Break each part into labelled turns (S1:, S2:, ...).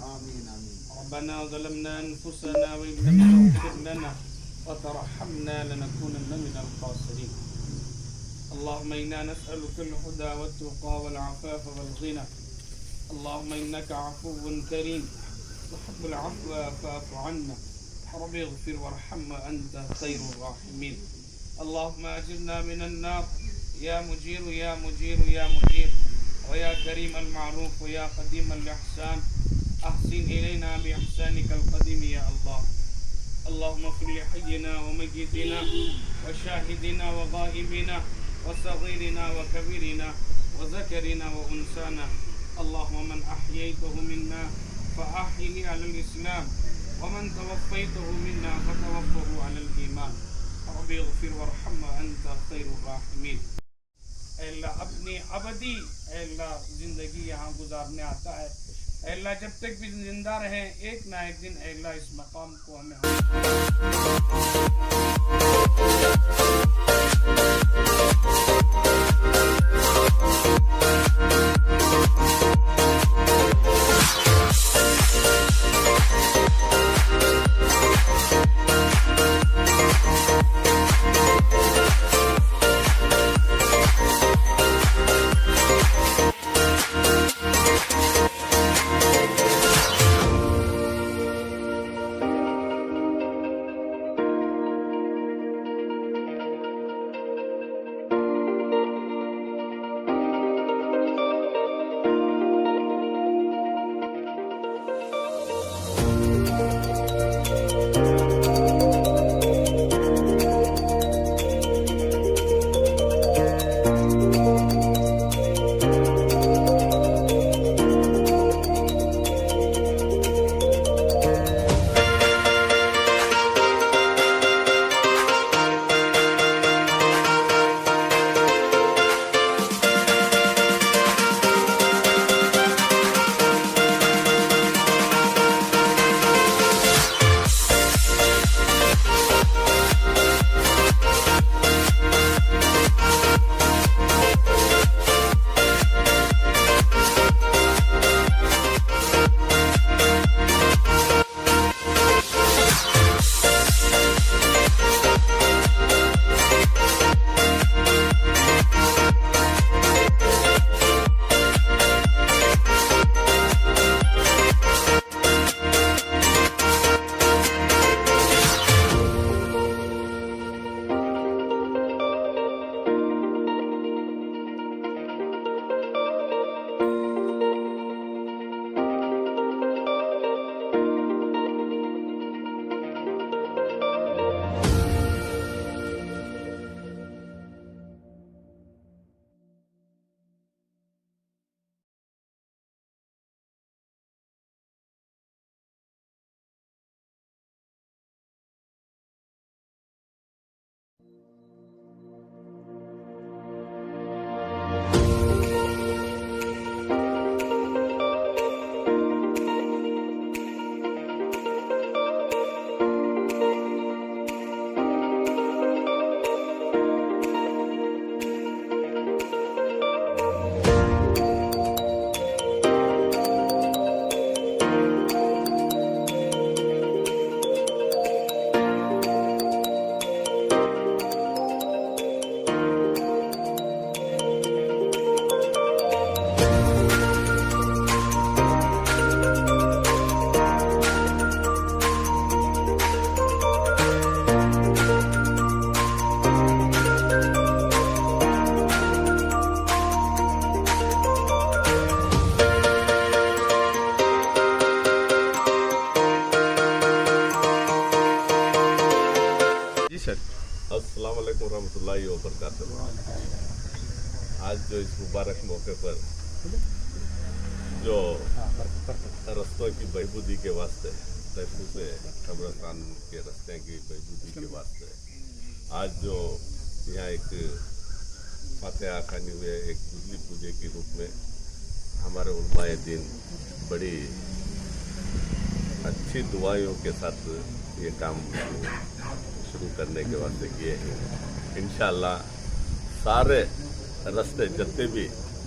S1: आमीन आमीन।
S2: रब्बना ज़लमना अनफुसना व इन लम तग़फिर लना व तरहमना लनकूनन्ना मिनल ख़ासिरीन। अल्लाहुम्मा इन्ना नस्अलुकल हुदा वत्तुक़ा वल अफ़ाफ़ वल ग़िना। अल्लाहुम्मा इन्नका अफ़ुव्वुन करीम तुहिब्बुल अफ़्व फ़अफ़ु अन्ना। रब्बि इग़फ़िर वरहम व अंत ख़ैरुर राहिमीन। अल्लाहुम्मा अजिरना मिनन नार या मुजीर या मुजीर या मुजीर व या करीम अल मारूफ व या क़दीम अल इहसान अहसिन इलैना बि इहसानिकल क़दीम या अल्लाह। अल्लाहुम्मा इग़फ़िर लि हय्यिना व मय्यितिना व शाहिदिना व गाइबिना व सगीरिना व कबीरिना व ज़करिना व उन्साना। अल्लाहुम्मा मन अह्यैतहु मिन्ना फ़अह्यिही अलल इस्लाम व मन तवफ़्फ़ैतहु मिन्ना फ़तवफ़्फ़हु अलल ईमान। रब्बि इग़फ़िर वरहम व अंत ख़ैरुर राहिमीन। ऐ अल्लाह अपनी अबदी अल्लाह ज़िंदगी यहाँ गुजारने आता है। अल्लाह जब तक भी जिंदा रहें एक ना एक दिन अल्लाह इस मकाम को हमें
S3: अस्सलाम वालेकुम रहमतुल्लाहि व बरकातहू। आज जो इस मुबारक मौके पर जो रस्तों की बहबूदी के वास्ते तहफूज़ कब्रिस्तान के रास्ते की बहबूदी के वास्ते आज जो यहाँ एक फातिहा खानी हुए एक बुजली पूजे के रूप में हमारे उलमाए दीन बड़ी अच्छी दुआओं के साथ ये काम शुरू करने के वास्ते किए हैं। इंशाअल्लाह सारे रास्ते जितने भी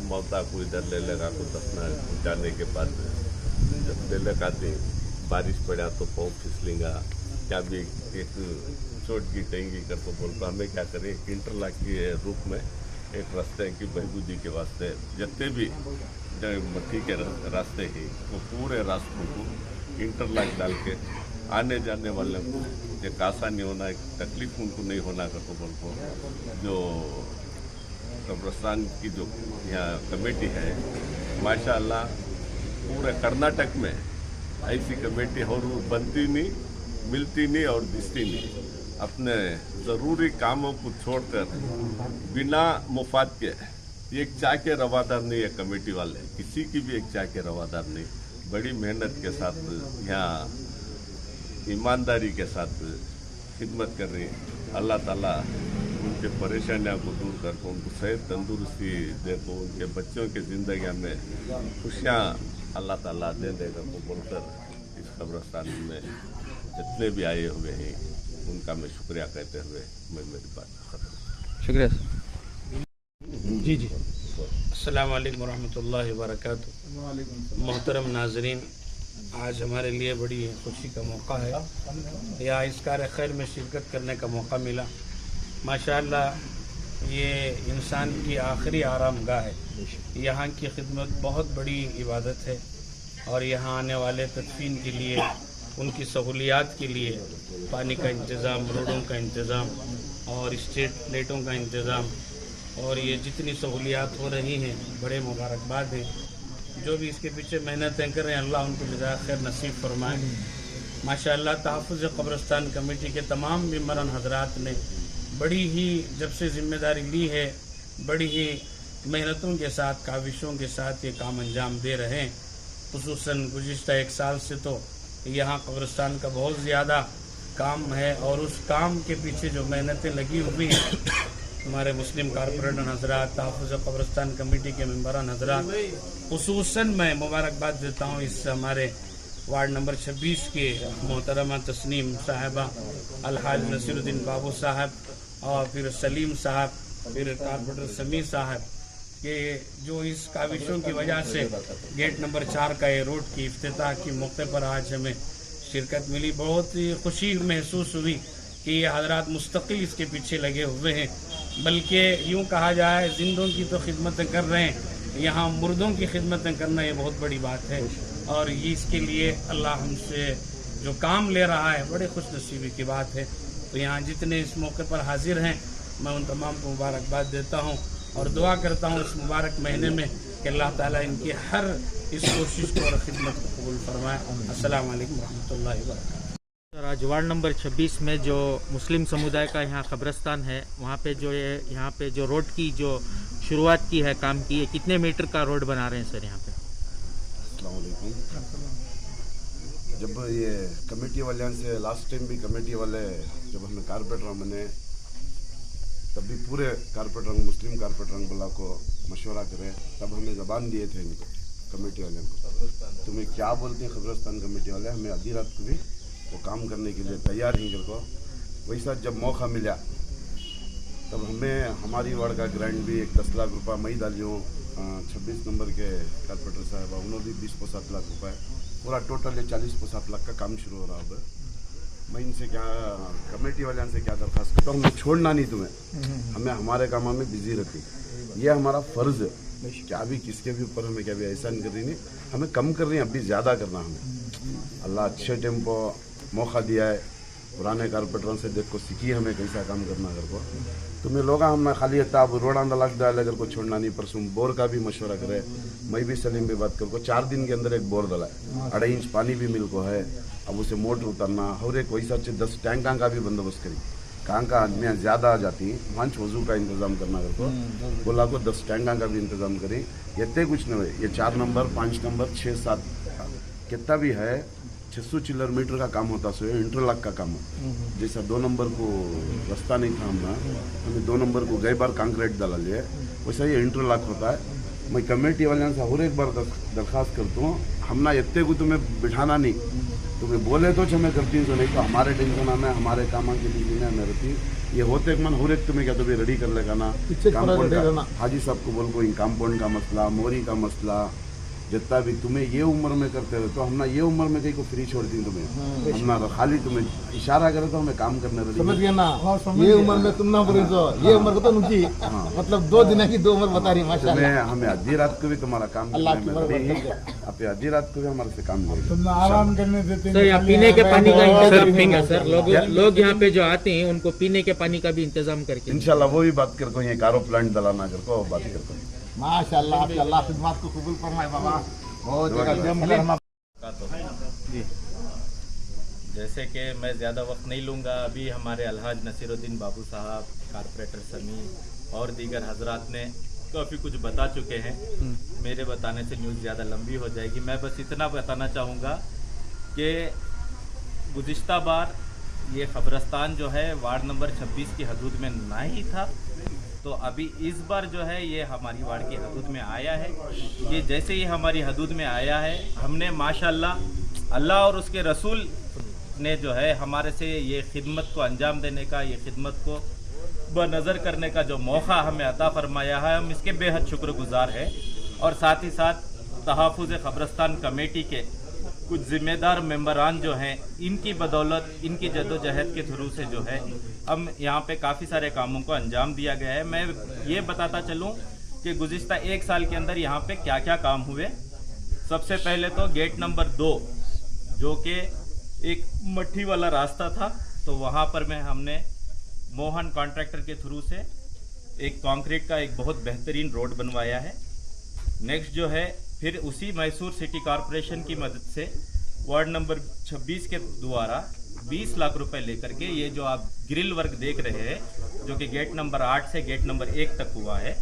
S3: मौता को इधर ले लगा को दफना जाने के बाद जब तिलक आते बारिश पड़ा तो पाँव फिसलेगा, क्या भी एक चोट गिटेंगी कर तो बोल तो हमें क्या करें, एक इंटरलॉक के रूप में एक रास्ते की बहबूदी के वास्ते जितने भी मट्टी के रास्ते ही वो पूरे रास्तों को इंटरलॉक डाल के आने जाने वाले को एक आसानी होना, एक तकलीफ उनको नहीं होना कर तो बोल को जो कब्रिस्तान की जो यहाँ कमेटी है माशाअल्लाह पूरे कर्नाटक में ऐसी कमेटी और बनती नहीं, मिलती नहीं और दिखती नहीं। अपने ज़रूरी कामों को छोड़कर बिना मुफाद के एक चाह के रवादार नहीं है कमेटी वाले, किसी की भी एक चाह के रवादार नहीं, बड़ी मेहनत के साथ यहाँ ईमानदारी के साथ खिदमत कर रही है। अल्लाह ताला उनके परेशानियों को दूर कर को उनको सेहत तंदुरुस्ती दे को उनके बच्चों की ज़िंदगी में खुशियाँ अल्लाह ताला दे देगा को बोलकर इस कब्रिस्तान में जितने भी आए हुए हैं उनका मैं शुक्रिया कहते हुए मैं मेरी बात खत्म।
S1: शुक्रिया।
S2: जी जी। अस्सलाम वालेकुम वरहमतुल्लाहि वबरकातुहू। मोहतरम नाजरीन, आज हमारे लिए बड़ी खुशी का मौका है, या इस कार्य खैर में शिरकत करने का मौका मिला। माशाअल्लाह ये इंसान की आखिरी आरामगाह है, यहाँ की खिदमत बहुत बड़ी इबादत है और यहाँ आने वाले तदफीन के लिए उनकी सहूलियात के लिए पानी का इंतज़ाम, रोडों का इंतज़ाम और स्ट्रीट लाइटों का इंतज़ाम और ये जितनी सहूलियात हो रही हैं बड़े मुबारकबाद है। जो भी इसके पीछे मेहनतें कर रहे हैं अल्लाह उनको जज़ा खैर नसीब फरमाए। माशाअल्लाह तहफ़्फ़ुज़ क़ब्रिस्तान कमेटी के तमाम मेंबरान हज़रात ने बड़ी ही जब से ज़िम्मेदारी ली है बड़ी ही मेहनतों के साथ काविशों के साथ ये काम अंजाम दे रहे हैं। खुसूसन गुज़िश्ता एक साल से तो यहाँ कब्रिस्तान का बहुत ज़्यादा काम है और उस काम के पीछे जो मेहनतें लगी हुई हैं हमारे मुस्लिम कारपोरेटर हज़रात, तहफ़्फ़ुज़ क़ब्रिस्तान कमेटी के मेंबरान हज़रात, खुसूसन मैं मुबारकबाद देता हूँ इस हमारे वार्ड नंबर 26 के मोहतरमा तस्नीम साहिबा, अलहाज नसीरुद्दीन बाबू साहब और फिर सलीम साहब, फिर कारपोरेटर समीर साहब के जो इस काविशों की वजह से गेट नंबर 4 का ये रोड की इफ्तिताह के मौके पर आज हमें शिरकत मिली। बहुत ही खुशी महसूस हुई कि ये हज़रात मुस्तकिल इसके पीछे लगे हुए हैं, बल्कि यूँ कहा जाए जिंदों की तो खिदमतें कर रहे हैं, यहाँ मुर्दों की खिदमतें करना ये बहुत बड़ी बात है और ये इसके लिए अल्लाह हमसे जो काम ले रहा है बड़े खुश नसीबी की बात है। तो यहाँ जितने इस मौके पर हाजिर हैं मैं उन तमाम को मुबारकबाद देता हूँ और दुआ करता हूँ इस मुबारक महीने में कि अल्लाह ताला इनकी हर इस कोशिश को और खिदमत को कबूल फरमाए। अस्सलाम वालेकुम रहमतुल्लाहि व बरकातुहू।
S1: आज वार्ड नंबर 26 में जो मुस्लिम समुदाय का यहाँ कब्रिस्तान है वहाँ पे जो ये यहाँ पे जो रोड की जो शुरुआत की है काम की, कितने मीटर का रोड बना रहे हैं सर यहाँ पे?
S4: अस्सलाम वालेकुम। जब ये कमेटी वाले से लास्ट टाइम भी कमेटी वाले जब हमें कारपेटर बने तब भी पूरे कारपेटर मुस्लिम कारपेटर बुला को मशवरा करें, तब हमें ज़बान दिए थे इनको कमेटी वाले को, तुम्हें क्या बोलते हैं कब्रिस्तान कमेटी वाले, हमें आधी रात को भी वो काम करने के लिए तैयार हैं को। वैसा जब मौका मिला तब हमें हमारी वार्ड का ग्रांट भी एक 10 लाख रुपये मई डालियों 26 नंबर के कारपेटर साहब उन्होंने भी 20-25 लाख रुपए, पूरा टोटल 40-50 लाख का काम शुरू हो रहा है। मैं इनसे क्या कमेटी वाले से क्या दरख्वास्त करता हूँ, मैं छोड़ना नहीं तुम्हें, हमें हमारे कामों में बिजी रहती, ये हमारा फ़र्ज़ है। क्या भी किसके भी ऊपर हमें क्या भी ऐसा नहीं कर रही, नहीं हमें कम कर रही है, अभी ज़्यादा करना हमें। अल्लाह अच्छे टाइम को मौका दिया है, पुराने कारपेटरों से देख को सीखी हमें कैसा काम करना अगर को। तुम्हें लोग हम खाली ताब रोड लग डाले अगर को छोड़ना नहीं, परसों बोर का भी मशवरा करे, मैं भी सलीम भी बात कर को 4 दिन के अंदर एक बोर डाला है, 2.5 इंच पानी भी मिल को है, अब उसे मोटर उतारना और एक वैसा 10 टैंका का भी बंदोबस्त करी, कहाँ का आदमियाँ ज़्यादा आ जाती 5 वजू का इंतज़ाम करना अगर को बोला को 10 टैंका का भी इंतज़ाम करी, इतने कुछ नहीं हुए, ये 4 नंबर 5 नंबर 6-7 कितना भी है 600 चिल्लर मीटर का काम होता, सो इंटरलॉक का काम हो। जैसा 2 नंबर को रास्ता नहीं था हमें 2 नंबर को गई बार कंक्रीट डाला लिए, वैसा ये इंटरलॉक होता है। मैं कमेटी वाले से और एक बार दरख्वास्त करता हूँ, हम ना इतने को तुम्हें बिठाना नहीं, तुम्हें बोले तो हमें करती तो नहीं तो हमारे टेंशन हमें हमारे काम के लिए हमें रहती ये होते मन हो रहे तुम्हें क्या तो भी रेडी कर लेगा ना काम्पाउंड का, हाजी साहब को बोल को काम्पाउंड का मसला, मोरी का मसला जितना भी तुम्हें ये उम्र में करते रहे तो हम ना ये उम्र में कहीं को फ्री छोड़ दी तुम्हें, हम ना खाली तुम्हें इशारा करे तो हमें काम करने रही।
S5: समझ गया ना, ये उम्र में तुम ना बोले तो ये उम्र को तो उनकी मतलब 2 दिन की 2 उम्र बता रही माशाल्लाह।
S4: हमें आधी रात को भी तुम्हारा काम करने में रही, आप आधी रात को भी हमारे से काम ले
S5: तुम आराम करने देते।
S1: सर यहाँ पीने के पानी का इंतजाम है सर, लोग यहाँ पे जो आते हैं उनको पीने के पानी का भी इंतजाम करके
S4: इंशाल्लाह वो भी बात करको, ये कारो प्लांट दलाना करको बात करको।
S5: माशाल्लाह आपकी अल्लाह खिदमत को कबूल फरमाए बाबा। बहुत
S6: जी, जैसे कि मैं ज़्यादा वक्त नहीं लूँगा, अभी हमारे अलहाज नसीरुद्दीन बाबू साहब, कारपोरेटर समी और दीगर हजरात ने काफ़ी कुछ बता चुके हैं। मेरे बताने से न्यूज़ ज़्यादा लंबी हो जाएगी। मैं बस इतना बताना चाहूँगा कि गुज़िश्ता बार ये ख़बरस्तान जो है वार्ड नंबर 26 की हदूद में ना ही था, तो अभी इस बार जो है ये हमारी वार्ड की हदूद में आया है। ये जैसे ही हमारी हदूद में आया है, हमने माशाल्लाह अल्लाह और उसके रसूल ने जो है हमारे से ये खिदमत को अंजाम देने का, ये खिदमत को बनज़र करने का जो मौका हमें अता फरमाया है, हम इसके बेहद शुक्रगुजार हैं। और साथ ही साथ तहफ़्फ़ुज़ क़ब्रिस्तान कमेटी के कुछ ज़िम्मेदार मेंबरान जो हैं, इनकी बदौलत, इनकी जद्दोजहद के थ्रू से जो है हम यहाँ पे काफ़ी सारे कामों को अंजाम दिया गया है। मैं ये बताता चलूँ कि गुज़िश्ता 1 साल के अंदर यहाँ पे क्या क्या काम हुए। सबसे पहले तो गेट नंबर 2 जो कि एक मट्टी वाला रास्ता था, तो वहाँ पर में हमने मोहन कॉन्ट्रैक्टर के थ्रू से एक कंक्रीट का एक बहुत बेहतरीन रोड बनवाया है। नेक्स्ट जो है फिर उसी मैसूर सिटी कॉरपोरेशन की मदद से वार्ड नंबर 26 के द्वारा 20 लाख रुपए लेकर के ये जो आप ग्रिल वर्क देख रहे हैं, जो कि गेट नंबर 8 से गेट नंबर 1 तक हुआ है।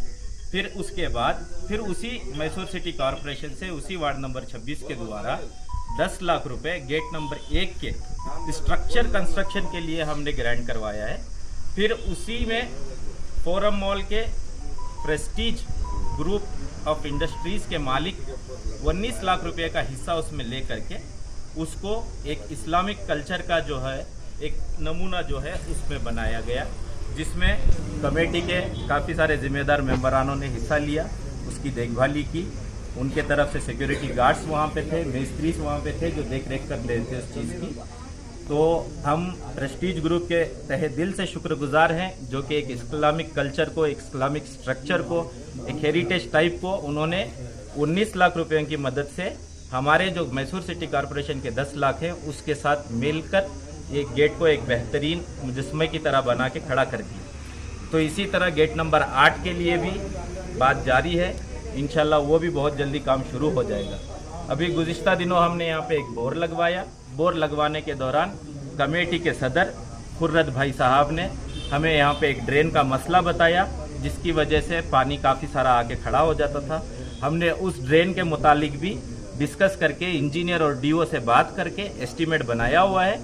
S6: फिर उसके बाद फिर उसी मैसूर सिटी कॉरपोरेशन से उसी वार्ड नंबर 26 के द्वारा 10 लाख रुपए गेट नंबर 1 के स्ट्रक्चर कंस्ट्रक्शन के लिए हमने ग्रांट करवाया है। फिर उसी में फोरम मॉल के प्रेस्टीज ग्रुप ऑफ इंडस्ट्रीज़ के मालिक 19 लाख रुपए का हिस्सा उसमें ले करके उसको एक इस्लामिक कल्चर का जो है एक नमूना जो है उसमें बनाया गया, जिसमें कमेटी के काफ़ी सारे ज़िम्मेदार मेंबरानों ने हिस्सा लिया, उसकी देखभाली की। उनके तरफ से सिक्योरिटी गार्ड्स वहाँ पे थे, मिस्त्रीज वहाँ पे थे जो देख रेख कर रहे थे उस चीज़ की। तो हम प्रेस्टीज ग्रुप के तहे दिल से शुक्रगुजार हैं, जो कि एक इस्लामिक कल्चर को, एक इस्लामिक स्ट्रक्चर को, एक हेरिटेज टाइप को उन्होंने 19 लाख रुपयों की मदद से हमारे जो मैसूर सिटी कॉरपोरेशन के 10 लाख है उसके साथ मिलकर ये गेट को एक बेहतरीन मुजस्मे की तरह बना के खड़ा कर दिया। तो इसी तरह गेट नंबर 8 के लिए भी बात जारी है, इंशाल्लाह वो भी बहुत जल्दी काम शुरू हो जाएगा। अभी गुज़िश्ता दिनों हमने यहाँ पे एक बोर लगवाया। बोर लगवाने के दौरान कमेटी के सदर खुर्रत भाई साहब ने हमें यहाँ पे एक ड्रेन का मसला बताया, जिसकी वजह से पानी काफ़ी सारा आके खड़ा हो जाता था। हमने उस ड्रेन के मुतालिक भी डिस्कस करके इंजीनियर और डीओ से बात करके एस्टीमेट बनाया हुआ है।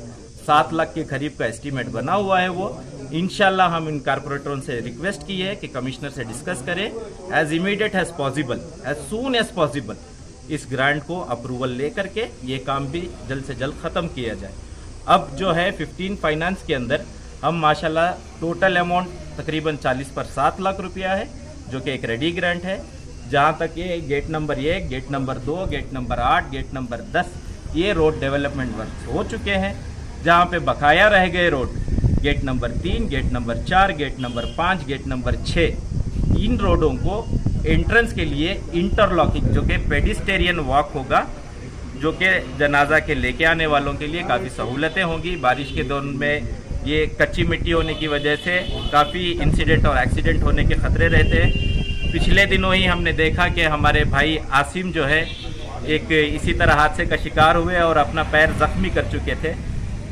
S6: 7 लाख के करीब का एस्टीमेट बना हुआ है वो। इंशाल्लाह हम इन कारपोरेटरों से रिक्वेस्ट की है कि कमिश्नर से डिस्कस करें, as immediate as possible, as soon as possible इस ग्रांट को अप्रूवल लेकर के ये काम भी जल्द से जल्द ख़त्म किया जाए। अब जो है 15 फाइनेंस के अंदर हम माशाल्लाह टोटल अमाउंट तकरीबन 40 पर 7 लाख रुपया है, जो कि एक रेडी ग्रांट है। जहाँ तक ये gate number 1, gate number 2, gate number 8, gate number 10 ये रोड डेवलपमेंट वर्क हो चुके हैं। जहाँ पे बकाया रह गए road gate number 3, gate number 4, gate number 5, gate number 6, इन रोडों को एंट्रेंस के लिए इंटरलॉकिंग, जो कि पेडिस्टेरियन वॉक होगा, जो कि जनाजा के लेके आने वालों के लिए काफ़ी सहूलतें होंगी। बारिश के दौर में ये कच्ची मिट्टी होने की वजह से काफ़ी इंसिडेंट और एक्सीडेंट होने के ख़तरे रहते हैं। पिछले दिनों ही हमने देखा कि हमारे भाई आसिम जो है एक इसी तरह हादसे का शिकार हुए और अपना पैर ज़ख्मी कर चुके थे,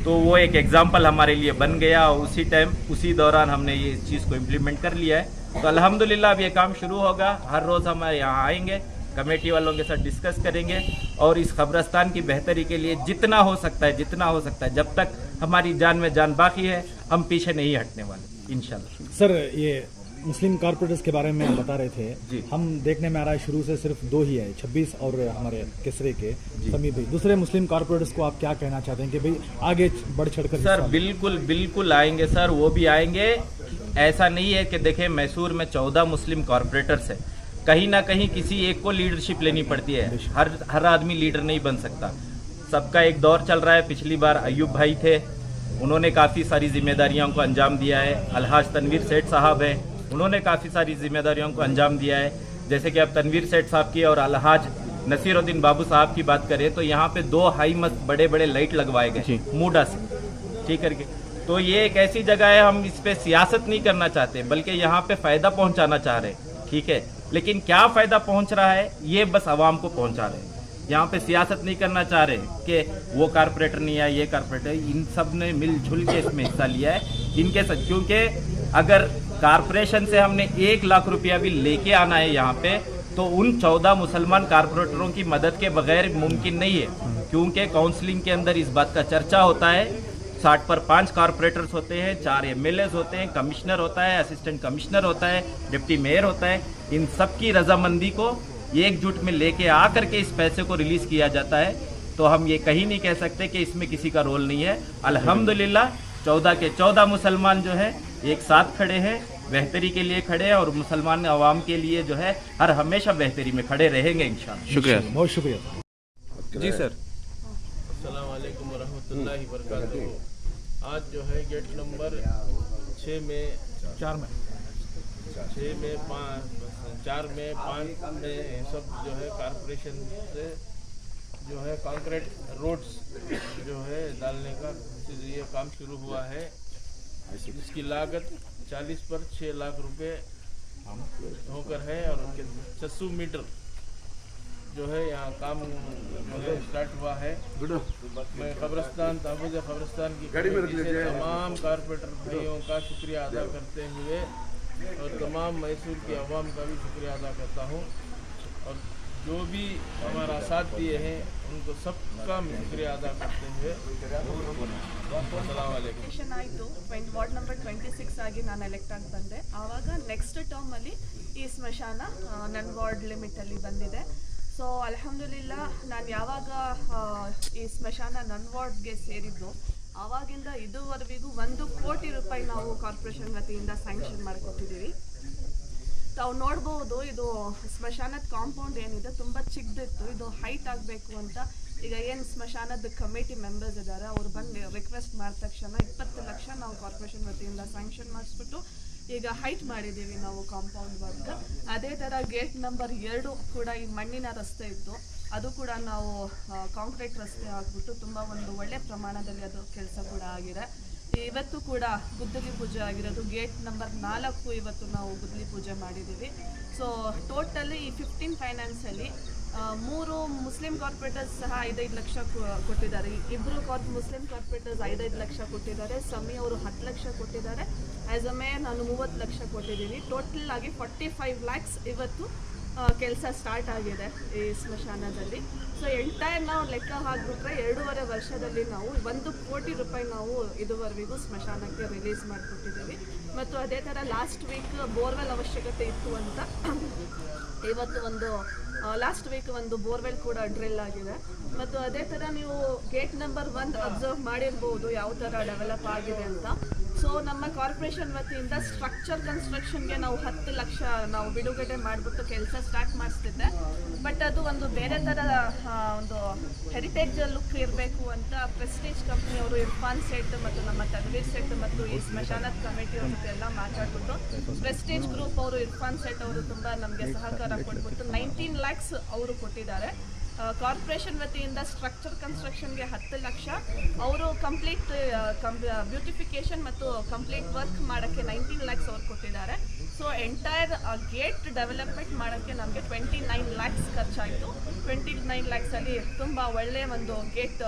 S6: तो वो एक एग्जाम्पल हमारे लिए बन गया। उसी टाइम उसी दौरान हमने ये चीज़ को इम्प्लीमेंट कर लिया है। तो अल्हम्दुलिल्लाह अब ये काम शुरू होगा। हर रोज़ हम यहाँ आएंगे, कमेटी वालों के साथ डिस्कस करेंगे और इस कब्रिस्तान की बेहतरी के लिए जितना हो सकता है, जब तक हमारी जान में जान बाकी है, हम पीछे नहीं हटने वाले इंशाल्लाह।
S7: सर, ये मुस्लिम कारपोरेटर्स के बारे में बता रहे थे
S6: जी।
S7: हम देखने में आ रहा है शुरू से सिर्फ 2 ही है, 26 और हमारे किसरे के समी भाई। दूसरे मुस्लिम कारपोरेटर्स को आप क्या कहना चाहते हैं कि भाई आगे बढ़ चढ़कर?
S6: सर बिल्कुल आएंगे सर, वो भी आएंगे। ऐसा नहीं है कि देखें मैसूर में 14 मुस्लिम कॉरपोरेटर्स है, कहीं ना कहीं किसी एक को लीडरशिप लेनी पड़ती है। हर आदमी लीडर नहीं बन सकता। सबका एक दौर चल रहा है। पिछली बार अयूब भाई थे, उन्होंने काफ़ी सारी जिम्मेदारियों को अंजाम दिया है। अलहाज तनवीर सेठ साहब हैं, उन्होंने काफ़ी सारी जिम्मेदारियों को अंजाम दिया है। जैसे कि अब तनवीर सेठ साहब की और अलहाज नसीरुद्दीन बाबू साहब की बात करें तो यहाँ पे 2 हाई मस्त बड़े बड़े लाइट लगवाए गए मूडा से, ठीक करके। तो ये एक ऐसी जगह है, हम इस पे सियासत नहीं करना चाहते बल्कि यहाँ पे फ़ायदा पहुँचाना चाह रहे हैं, ठीक है। लेकिन क्या फ़ायदा पहुँच रहा है ये बस आवाम को पहुँचा रहे हैं। यहाँ पे सियासत नहीं करना चाह रहे कि वो कारपोरेटर नहीं आया, ये कारपोरेटर, इन सब ने मिलजुल के इसमें हिस्सा लिया है। इनके साथ, क्योंकि अगर कारपोरेशन से हमने 1 लाख रुपया भी लेके आना है यहाँ पे तो उन 14 मुसलमान कारपोरेटरों की मदद के बगैर मुमकिन नहीं है, क्योंकि काउंसलिंग के अंदर इस बात का चर्चा होता है। 60 पर 5 कारपोरेटर्स होते हैं, 4 MLAs होते हैं, कमिश्नर होता है, असिस्टेंट कमिश्नर होता है, डिप्टी मेयर होता है। इन सब की रजामंदी को एकजुट में लेके आकर के इस पैसे को रिलीज किया जाता है। तो हम ये कहीं नहीं कह सकते कि इसमें किसी का रोल नहीं है। अल्हम्दुलिल्लाह 14 के 14 मुसलमान जो है एक साथ खड़े हैं, बेहतरी के लिए खड़े हैं और मुसलमान अवाम के लिए जो है हर हमेशा बेहतरी में खड़े रहेंगे इंशाअल्लाह।
S1: शुक्रिया।
S7: बहुत शुक्रिया
S1: जी सर।
S2: अस्सलाम वालेकुम वरहमतुल्लाहि वबरकातुहू। आज जो है गेट नंबर 6 में 4 में 5 में सब जो है कारपोरेशन से जो है कंक्रीट रोड्स जो है डालने का ये काम शुरू हुआ है, जिसकी लागत 40 पर 6 लाख रुपए होकर है और उनके 600 मीटर जो है यहाँ काम स्टार्ट हुआ है। मैं कब्रिस्तान तहफ़्फ़ुज़ कब्रिस्तान की कमेटी से तमाम कारपोरेटर भाइयों का शुक्रिया अदा करते हुए और तमाम मैसूर की अवाम का भी शुक्रिया अदा करता हूँ, और जो भी हमारा साथ दिए हैं उनको सबका मैं शुक्रिया अदा करते हुए
S8: ಎಲೆಕ್ಷನ್ ಆಯಿತು, ವಾರ್ಡ್ ನಂಬರ್ 26 ಆಗಿ ನಾನು ಎಲೆಕ್ಟ್ ಆಗಿ ಬಂದೆ. ಆವಾಗ ನೆಕ್ಸ್ಟ್ ಟರ್ಮಲ್ಲಿ ಈ ಸ್ಮಶಾನ ನನ್ನ ವಾರ್ಡ್ ಲಿಮಿಟಲ್ಲಿ ಬಂದಿದೆ. ಸೊ ಅಲ್ಹಮ್ದುಲಿಲ್ಲಾ ನಾನು ಯಾವಾಗ ಈ ಸ್ಮಶಾನ ನನ್ನ ವಾರ್ಡ್ಗೆ ಸೇರಿದ್ದು ಆವಾಗಿಂದ ಇದುವರೆಗೂ 1 ಕೋಟಿ ರೂಪಾಯಿ ನಾವು ಕಾರ್ಪೊರೇಷನ್ ವತಿಯಿಂದ ಸ್ಯಾಂಕ್ಷನ್ ಮಾಡಿಕೊಟ್ಟಿದ್ದೀವಿ. ತಾವು ನೋಡ್ಬೋದು, ಇದು ಸ್ಮಶಾನದ ಕಾಂಪೌಂಡ್ ಏನಿದೆ ತುಂಬ ಚಿಕ್ಕದಿತ್ತು, ಇದು ಹೈಟ್ ಆಗಬೇಕು ಅಂತ ಈಗ ಏನು ಸ್ಮಶಾನದ ಕಮಿಟಿ ಮೆಂಬರ್ಸ್ ಇದ್ದಾರೆ ಅವ್ರು ಬಂದು ರಿಕ್ವೆಸ್ಟ್ ಮಾಡಿದ ತಕ್ಷಣ 20 ಲಕ್ಷ ನಾವು ಕಾರ್ಪೊರೇಷನ್ ವತಿಯಿಂದ ಸ್ಯಾಂಕ್ಷನ್ ಮಾಡಿಸ್ಬಿಟ್ಟು ಈಗ ಹೈಟ್ ಮಾಡಿದ್ದೀವಿ ನಾವು ಕಾಂಪೌಂಡ್ ವರ್ಕ್. ಅದೇ ಥರ ಗೇಟ್ ನಂಬರ್ 2 ಕೂಡ ಈ ಮಣ್ಣಿನ ರಸ್ತೆ ಇತ್ತು, ಅದು ಕೂಡ ನಾವು ಕಾಂಕ್ರೀಟ್ ರಸ್ತೆ ಹಾಕ್ಬಿಟ್ಟು ತುಂಬ ಒಂದು ಒಳ್ಳೆ ಪ್ರಮಾಣದಲ್ಲಿ ಅದು ಕೆಲಸ ಕೂಡ ಆಗಿದೆ. ಇವತ್ತು ಕೂಡ ಗುದ್ದಲಿ ಪೂಜೆ ಆಗಿರೋದು ಗೇಟ್ ನಂಬರ್ 4 ಇವತ್ತು ನಾವು ಗುದ್ದಲಿ ಪೂಜೆ ಮಾಡಿದ್ದೀವಿ. ಸೊ ಟೋಟಲಿ ಈ 15 ಫೈನಾನ್ಸಲ್ಲಿ 3 ಮುಸ್ಲಿಂ ಕಾರ್ಪೊರೇಟರ್ಸ್ ಸಹ 5-5 ಲಕ್ಷ ಕೊಟ್ಟಿದ್ದಾರೆ. 2 ಮುಸ್ಲಿಂ ಕಾರ್ಪೊರೇಟರ್ಸ್ 5-5 ಲಕ್ಷ ಕೊಟ್ಟಿದ್ದಾರೆ. ಸಮಿ ಅವರು 10 ಲಕ್ಷ ಕೊಟ್ಟಿದ್ದಾರೆ. ಆ್ಯಸ್ ಅ ಮೇಯರ್ ನಾನು 30 ಲಕ್ಷ ಕೊಟ್ಟಿದ್ದೀನಿ. ಟೋಟಲ್ ಆಗಿ 45 ಲ್ಯಾಕ್ಸ್ ಇವತ್ತು ಕೆಲಸ ಸ್ಟಾರ್ಟ್ ಆಗಿದೆ ಈ ಸ್ಮಶಾನದಲ್ಲಿ. ಸೊ ಎಂಟೈರ್ ನಾವು ಲೆಕ್ಕ ಹಾಕಿಬಿಟ್ರೆ 2.5 ವರ್ಷದಲ್ಲಿ ನಾವು 1 ಕೋಟಿ ರೂಪಾಯಿ ನಾವು ಇದುವರೆಗೂ ಸ್ಮಶಾನಕ್ಕೆ ರಿಲೀಸ್ ಮಾಡಿಕೊಟ್ಟಿದ್ದೀವಿ. ಮತ್ತು ಅದೇ ಥರ ಲಾಸ್ಟ್ ವೀಕ್ ಬೋರ್ವೆಲ್ ಅವಶ್ಯಕತೆ ಇತ್ತು ಅಂತ ಇವತ್ತು ಲಾಸ್ಟ್ ವೀಕ್ ಒಂದು ಬೋರ್ವೆಲ್ ಕೂಡ ಡ್ರಿಲ್ ಆಗಿದೆ. ಮತ್ತು ಅದೇ ಥರ ನೀವು ಗೇಟ್ ನಂಬರ್ 1 ಅಬ್ಸರ್ವ್ ಮಾಡಿರ್ಬೋದು ಯಾವ ಥರ ಡೆವಲಪ್ ಆಗಿದೆ ಅಂತ. ಸೊ ನಮ್ಮ ಕಾರ್ಪೊರೇಷನ್ ವತಿಯಿಂದ ಸ್ಟ್ರಕ್ಚರ್ ಕನ್ಸ್ಟ್ರಕ್ಷನ್ಗೆ ನಾವು 10 ಲಕ್ಷ ನಾವು ಬಿಡುಗಡೆ ಮಾಡಿಬಿಟ್ಟು ಕೆಲಸ ಸ್ಟಾರ್ಟ್ ಮಾಡಿಸ್ತಿದ್ದೆ. ಬಟ್ ಅದು ಒಂದು ಬೇರೆ ಥರ ಒಂದು ಹೆರಿಟೇಜ್ ಲುಕ್ ಇರಬೇಕು ಅಂತ ಪ್ರೆಸ್ಟೀಜ್ ಕಂಪ್ನಿಯವರು ಇರ್ಫಾನ್ ಸೇಠ್ ಮತ್ತು ನಮ್ಮ ತನ್ವೀರ್ ಸೇಠ್ ಮತ್ತು ಈ ಸ್ಮಶಾನದ ಕಮಿಟಿಯವ್ರ ಜೊತೆ ಎಲ್ಲ ಮಾತಾಡ್ಬಿಟ್ಟು ಪ್ರೆಸ್ಟೀಜ್ ಗ್ರೂಪ್ ಅವರು ಇರ್ಫಾನ್ ಸೇಠ್ ಅವರು ತುಂಬ ನಮಗೆ ಸಹಕಾರ ಕೊಟ್ಬಿಟ್ಟು 19 ಲ್ಯಾಕ್ಸ್ ಅವರು ಕೊಟ್ಟಿದ್ದಾರೆ. ಕಾರ್ಪೊರೇಷನ್ ವತಿಯಿಂದ ಸ್ಟ್ರಕ್ಚರ್ ಕನ್ಸ್ಟ್ರಕ್ಷನ್ಗೆ 10 ಲಕ್ಷ, ಅವರು ಕಂಪ್ಲೀಟ್ ಬ್ಯೂಟಿಫಿಕೇಷನ್ ಮತ್ತು ಕಂಪ್ಲೀಟ್ ವರ್ಕ್ ಮಾಡೋಕ್ಕೆ 19 ಲ್ಯಾಕ್ಸ್ ಅವ್ರು ಕೊಟ್ಟಿದ್ದಾರೆ. ಸೊ ಎಂಟೈರ್ ಗೇಟ್ ಡೆವಲಪ್ಮೆಂಟ್ ಮಾಡೋಕ್ಕೆ ನಮಗೆ 29 ಲ್ಯಾಕ್ಸ್ ಖರ್ಚಾಯಿತು. 29 ಲ್ಯಾಕ್ಸಲ್ಲಿ ತುಂಬ ಒಳ್ಳೆಯ ಒಂದು ಗೇಟ್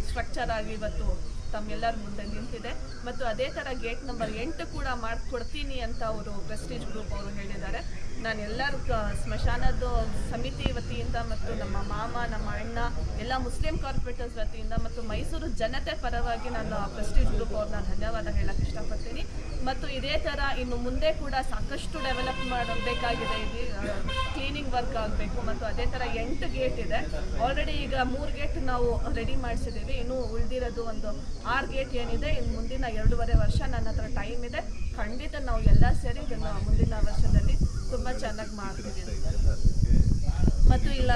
S8: ಸ್ಟ್ರಕ್ಚರ್ ಆಗಿ ಇವತ್ತು ತಮ್ಮೆಲ್ಲರ ಮುಂದೆ ನಿಂತಿದೆ. ಮತ್ತು ಅದೇ ಥರ ಗೇಟ್ ನಂಬರ್ 8 ಕೂಡ ಮಾಡಿಕೊಡ್ತೀನಿ ಅಂತ ಅವರು ಪ್ರೆಸ್ಟೀಜ್ ಗ್ರೂಪ್ ಅವರು ಹೇಳಿದ್ದಾರೆ. ನಾನು ಎಲ್ಲರ ಸ್ಮಶಾನದ ಸಮಿತಿ ವತಿಯಿಂದ ಮತ್ತು ನಮ್ಮ ಮಾಮ, ನಮ್ಮ ಅಣ್ಣ, ಎಲ್ಲ ಮುಸ್ಲಿಂ ಕಾರ್ಪೊರೇಟರ್ಸ್ ವತಿಯಿಂದ ಮತ್ತು ಮೈಸೂರು ಜನತೆ ಪರವಾಗಿ ನಾನು ಪ್ರೆಸ್ಟೀಜ್ ಗ್ರೂಪ್ ಅವ್ರನ್ನ ಧನ್ಯವಾದ ಹೇಳಕ್ಕೆ ಇಷ್ಟಪಡ್ತೀನಿ. ಮತ್ತು ಇದೇ ಥರ ಇನ್ನು ಮುಂದೆ ಕೂಡ ಸಾಕಷ್ಟು ಡೆವಲಪ್ ಮಾಡಬೇಕಾಗಿದೆ. ಇಲ್ಲಿ ಕ್ಲೀನಿಂಗ್ ವರ್ಕ್ ಆಗಬೇಕು. ಮತ್ತು ಅದೇ ಥರ 8 ಗೇಟ್ ಇದೆ. ಆಲ್ರೆಡಿ ಈಗ 3 ಗೇಟ್ ನಾವು ರೆಡಿ ಮಾಡಿಸಿದ್ದೀವಿ. ಇನ್ನೂ ಉಳಿದಿರೋದು ಒಂದು 6 ಗೇಟ್ ಏನಿದೆ. ಇನ್ನು ಮುಂದಿನ 2.5 ವರ್ಷ ನನ್ನ ಹತ್ರ ಟೈಮ್ ಇದೆ. ಖಂಡಿತ ನಾವು ಎಲ್ಲ ಸೇರಿ ಇದನ್ನು ಮುಂದಿನ ವರ್ಷದಲ್ಲಿ ತುಂಬ ಚೆನ್ನಾಗಿ ಮಾಡ್ತಿದ್ದೀನಿ. ಮತ್ತು ಇಲ್ಲ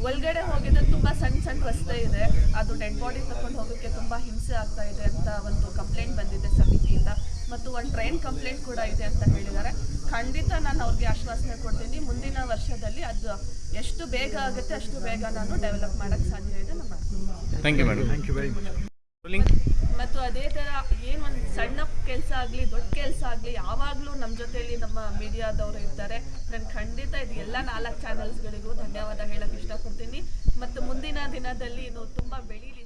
S8: ಒಳಗಡೆ ಹೋಗಿದ್ರೆ ತುಂಬ ಸಣ್ಣ ಸಣ್ಣ ರಸ್ತೆ ಇದೆ, ಅದು ಡೆಡ್ ಬಾಡಿ ತಗೊಂಡು ಹೋಗೋಕ್ಕೆ ತುಂಬ ಹಿಂಸೆ ಆಗ್ತಾ ಇದೆ ಅಂತ ಒಂದು ಕಂಪ್ಲೇಂಟ್ ಬಂದಿದೆ ಸಮಿತಿಯಿಂದ. ಮತ್ತು ಒಂದು ಟ್ರೈನ್ ಕಂಪ್ಲೇಂಟ್ ಕೂಡ ಇದೆ ಅಂತ ಹೇಳಿದ್ದಾರೆ. ಖಂಡಿತ ನಾನು ಅವ್ರಿಗೆ ಆಶ್ವಾಸನೆ ಕೊಡ್ತೀನಿ, ಮುಂದಿನ ವರ್ಷದಲ್ಲಿ ಅದು ಎಷ್ಟು ಬೇಗ ಆಗುತ್ತೆ ಅಷ್ಟು ಬೇಗ ನಾನು ಡೆವಲಪ್ ಮಾಡೋಕ್ಕೆ ಸಾಧ್ಯ ಇದೆ. ನಾನು
S2: thank you madam.
S7: Thank you very much.
S8: ಮತ್ತು ಅದೇ ಥರ ಏನು ಒಂದು ಸಣ್ಣ ಕೆಲಸ ಆಗಲಿ ದೊಡ್ಡ ಕೆಲಸ ಆಗಲಿ ಯಾವಾಗಲೂ ನಮ್ಮ ಜೊತೆಯಲ್ಲಿ ನಮ್ಮ ಮೀಡಿಯಾದವರು ಇರ್ತಾರೆ. ನಾನು ಖಂಡಿತ ಇದು ಎಲ್ಲ 4 ಚಾನಲ್ಸ್ಗಳಿಗೂ ಧನ್ಯವಾದ ಹೇಳೋಕ್ಕೆ ಇಷ್ಟಪಡ್ತೀನಿ. ಮತ್ತು ಮುಂದಿನ ದಿನದಲ್ಲಿ ಇನ್ನು ತುಂಬ ಬೆಳೀಲಿ.